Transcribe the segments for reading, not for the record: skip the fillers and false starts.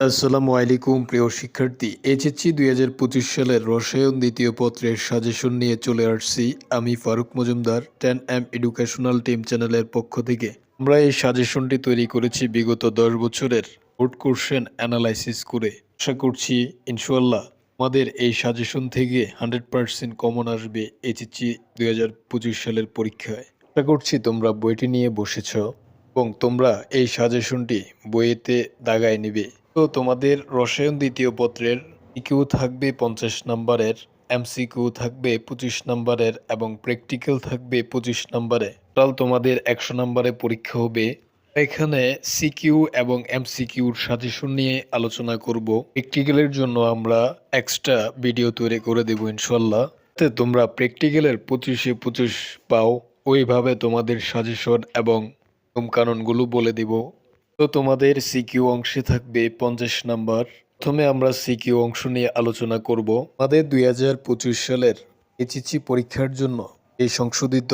আসসালামু আলাইকুম প্রিয় শিক্ষার্থী, এইচএসসি 2025 সালের রসায়ন দ্বিতীয় পত্রের সাজেশন নিয়ে চলে আসছি আমি Faruk Majumdar 10M educational team চ্যানেলের পক্ষ থেকে। আমরা এই সাজেশনটি তৈরি করেছি বিগত 10 বছরের বোর্ড কোশ্চেন অ্যানালাইসিস করে। আশা করছি ইনশাআল্লাহ আমাদের এই সাজেশন থেকে 100% কমন আসবে এইচএসসি 2025 সালের পরীক্ষায়। আশা করছি তোমরা বইটি নিয়ে বসেছ এবং তোমরা এই সাজেশনটি বইয়েতে দাগায় নেবে। তো তোমাদের রসায়ন দ্বিতীয় পত্রের ইকিউ থাকবে 50 নম্বরের, এমসিকিউ থাকবে 25 নম্বরের এবং প্র্যাকটিক্যাল থাকবে 25 নম্বরে। টোটাল তোমাদের 100 নম্বরে পরীক্ষা হবে। এখানে সিকিউ এবং এমসিকিউর সাজেশন নিয়ে আলোচনা করব। প্র্যাকটিক্যালের জন্য আমরা এক্সট্রা ভিডিও তৈরি করে দেব ইনশাল্লাহ। তোমরা প্র্যাকটিক্যালের 25-এ 25 পাও, ওইভাবে তোমাদের সাজেশন এবং নিয়মকানুনগুলো বলে দিব। তো তোমাদের সিকিউ অংশে থাকবে 50 নাম্বার। প্রথমে আমরা সিকিউ অংশ নিয়ে আলোচনা করব। আমাদের 2025 সালের এইচএসসি পরীক্ষার জন্য এই সংশোধিত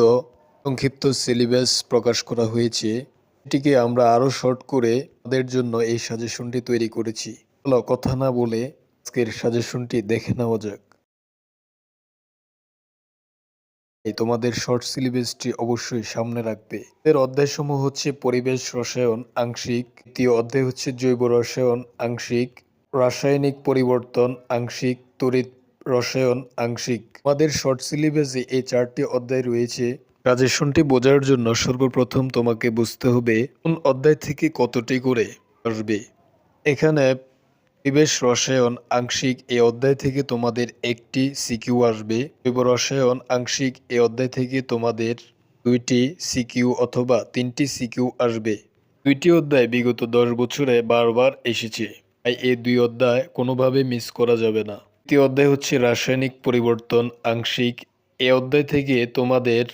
সংক্ষিপ্ত সিলেবাস প্রকাশ করা হয়েছে। এটিকে আমরা আরও শর্ট করে আমাদের জন্য এই সাজেশনটি তৈরি করেছি। চলো কথা না বলে আজকের সাজেশনটি দেখে নেওয়া যাক। তোমাদের শর্ট সিলেবাসটি অবশ্যই সামনে রাখবে। এর অধ্যায়সমূহ হচ্ছে পরিবেশ রসায়ন আংশিক, দ্বিতীয় অধ্যায় হচ্ছে জৈব রসায়ন আংশিক, রাসায়নিক পরিবর্তন আংশিক, তড়িৎ রসায়ন আংশিক। আমাদের শর্ট সিলেবাসে এই 4টি অধ্যায় রয়েছে। সাজেশনটি বোঝার জন্য সর্বপ্রথম তোমাকে বুঝতে হবে কোন অধ্যায় থেকে কতটি করে আসবে। এখানে পরিবেশ রসায়ন আংশিক এই অধ্যায় থেকে তোমাদের একটি সিকিউ আসবে। জৈব রসায়ন আংশিক এই অধ্যায় থেকে তোমাদের 2টি সিকিউ অথবা 3টি সিকিউ আসবে। 2টি অধ্যায় বিগত 10 বছরে বারবার এসেছে, তাই এই 2 অধ্যায় কোনোভাবে মিস করা যাবে না। তৃতীয় অধ্যায় হচ্ছে রাসায়নিক পরিবর্তন আংশিক। এই অধ্যায় থেকে তোমাদের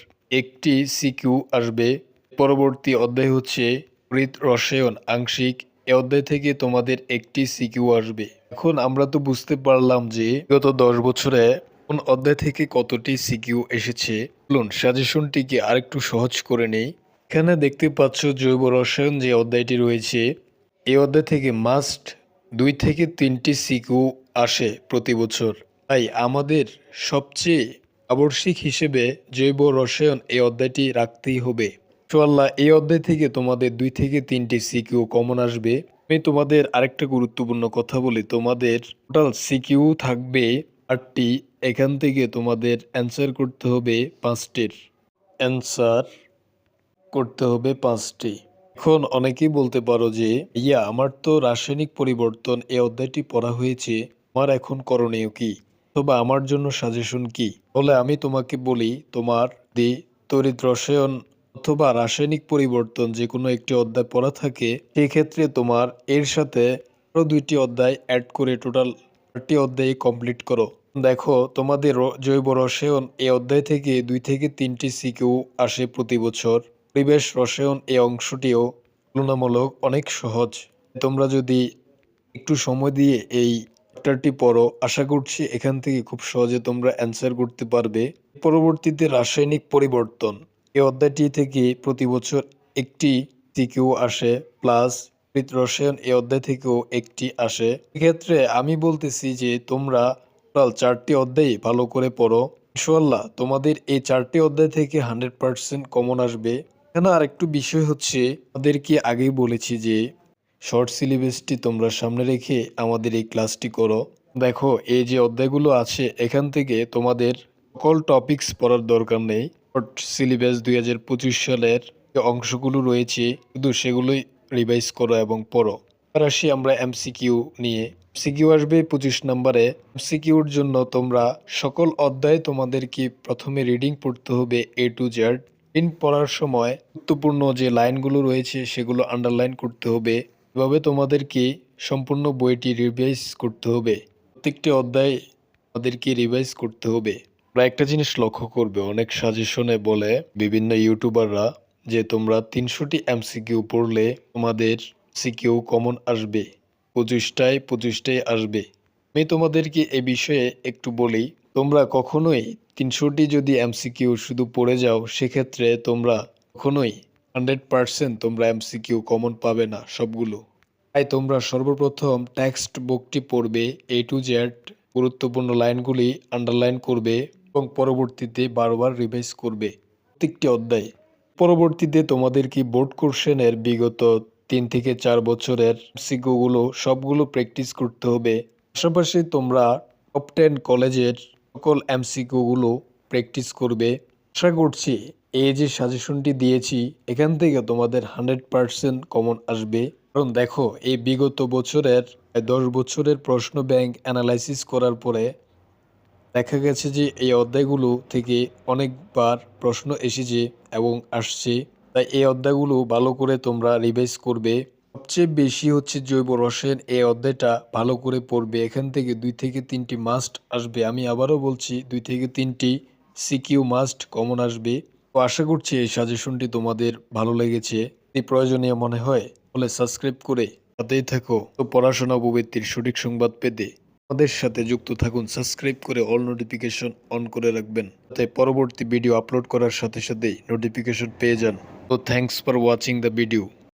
একটি সিকিউ আসবে। পরবর্তী অধ্যায় হচ্ছে তড়িৎ রসায়ন আংশিক। এই অধ্যায় থেকে তোমাদের একটি সিকিউ আসবে। এখন আমরা তো বুঝতে পারলাম যে গত 10 বছরে কোন অধ্যায় থেকে কতটি সিকিউ এসেছে। চলুন সাজেশনটিকে আরেকটু সহজ করে নেই। এখানে দেখতে পাচ্ছ জৈব রসায়ন যে অধ্যায়টি রয়েছে, এই অধ্যায় থেকে মাস্ট 2 থেকে 3টি সিকিউ আসে প্রতি বছর। তাই আমাদের সবচেয়ে আবশ্যিক হিসেবে জৈব রসায়ন এই অধ্যায়টি রাখতেই হবে। ইনশাআল্লাহ এই অধ্যায় থেকে তোমাদের 2 থেকে 3টি সিকিউ কমন আসবে। আমি তোমাদের আরেকটা গুরুত্বপূর্ণ কথা বলি, তোমাদের টোটাল সিকিউ থাকবে 8টি। এখান থেকে তোমাদের অ্যান্সার করতে হবে 5টির। অ্যান্সার করতে হবে 5টি। এখন অনেকেই বলতে পারো যে আমার তো রাসায়নিক পরিবর্তন এই অধ্যায়টি পড়া হয়েছে, আমার এখন করণীয় কি অথবা আমার জন্য সাজেশন কি? তাহলে আমি তোমাকে বলি, তোমার তড়িৎ রসায়ন অথবা রাসায়নিক পরিবর্তন যে কোনো একটি অধ্যায় পড়া থাকে, সেক্ষেত্রে তোমার এর সাথে আরো 2টি অধ্যায় অ্যাড করে টোটাল 4টি অধ্যায় কমপ্লিট করো। দেখো তোমাদের জৈব রসায়ন এই অধ্যায় থেকে 2 থেকে 3টি সিকিউ আসে প্রতি বছর। পরিবেশ রসায়ন এই অংশটিও তুলনামূলক অনেক সহজ। তোমরা যদি একটু সময় দিয়ে এই চ্যাপ্টারটি পড়ো, আশা করছি এখান থেকে খুব সহজে তোমরা অ্যান্সার করতে পারবে। পরবর্তীতে রাসায়নিক পরিবর্তন এই অধ্যায়টি থেকে প্রতি বছর একটি সিকিউ আসে, প্লাস তড়িৎ রসায়ন এই অধ্যায় থেকেও একটি আসে। এক্ষেত্রে আমি বলতেছি যে তোমরা টোটাল 4টি অধ্যায় ভালো করে পড়ো। ইনশাআল্লাহ তোমাদের এই 4টি অধ্যায় থেকে 100% কমন আসবে। এখানে আরেকটু বিষয় হচ্ছে, আমাদেরকে আগেই বলেছি যে শর্ট সিলেবাসটি তোমরা সামনে রেখে আমাদের এই ক্লাসটি করো। দেখো এই যে অধ্যায়গুলো আছে, এখান থেকে তোমাদের সকল টপিকস পড়ার দরকার নেই। শর্ট সিলেবাস 2025 সালের যে অংশগুলো রয়েছে শুধু সেগুলোই রিভাইজ করো এবং পড়ো। এবার আসি আমরা এমসিকিউ নিয়ে। এমসিকিউ আসবে 25 নম্বরে। এমসিকিউর জন্য তোমরা সকল অধ্যায় তোমাদেরকে প্রথমে রিডিং পড়তে হবে A to Z। পড়ার সময় গুরুত্বপূর্ণ যে লাইনগুলো রয়েছে সেগুলো আন্ডারলাইন করতে হবে। এভাবে তোমাদেরকে সম্পূর্ণ বইটি রিভাইজ করতে হবে। প্রত্যেকটি অধ্যায় আমাদেরকে রিভাইজ করতে হবে। তোমরা একটা জিনিস লক্ষ্য করবে, অনেক সাজেশনে বলে বিভিন্ন ইউটিউবাররা যে তোমরা 300টি এমসিকিউ পড়লে তোমাদের সিকিউ কমন আসবে, 25টাই আসবে। আমি তোমাদেরকে এ বিষয়ে একটু বলি, তোমরা কখনোই 300টি যদি এমসিকিউ শুধু পড়ে যাও, সেক্ষেত্রে তোমরা কখনোই 100% তোমরা এমসিকিউ কমন পাবে না সবগুলো। তাই তোমরা সর্বপ্রথম টেক্সট বুকটি পড়বে A to Z, গুরুত্বপূর্ণ লাইনগুলি আন্ডারলাইন করবে এবং পরবর্তীতে বারবার রিভাইজ করবে প্রত্যেকটি অধ্যায়। পরবর্তীতে তোমাদের কি বোর্ড কোশ্চেনের বিগত 3 থেকে 4 বছরের সিকিউগুলো সবগুলো প্র্যাকটিস করতে হবে। পাশাপাশি তোমরা টপ 10 কলেজের সকল এমসিকিউগুলো প্র্যাকটিস করবে। আশা করছি এই যে সাজেশনটি দিয়েছি এখান থেকে তোমাদের 100% কমন আসবে। কারণ দেখো এই বিগত বছরের 10 বছরের প্রশ্ন ব্যাংক অ্যানালাইসিস করার পরে দেখা গেছে যে এই অধ্যায়গুলো থেকে অনেকবার প্রশ্ন এসেছে এবং আসছে। তাই এই অধ্যায়গুলো ভালো করে তোমরা রিভাইজ করবে। সবচেয়ে বেশি হচ্ছে জৈব রসায়ন, এই অধ্যায়টা ভালো করে পড়বে। এখান থেকে 2 থেকে 3টি মাস্ট আসবে। আমি আবারও বলছি 2 থেকে 3টি সিকিউ মাস্ট কমন আসবে। তো আশা করছি এই সাজেশনটি তোমাদের ভালো লেগেছে। যদি প্রয়োজনীয় মনে হয় তাহলে সাবস্ক্রাইব করে সাথেই থাকো। তো পড়াশোনা উপবৃত্তির সঠিক সংবাদ পেতে আমাদের সাথে যুক্ত থাকুন। সাবস্ক্রাইব করে অল নোটিফিকেশন অন করে রাখবেন, যাতে পরবর্তী ভিডিও আপলোড করার সাথে সাথেই নোটিফিকেশন পেয়ে যান। তো thanks for watching the video.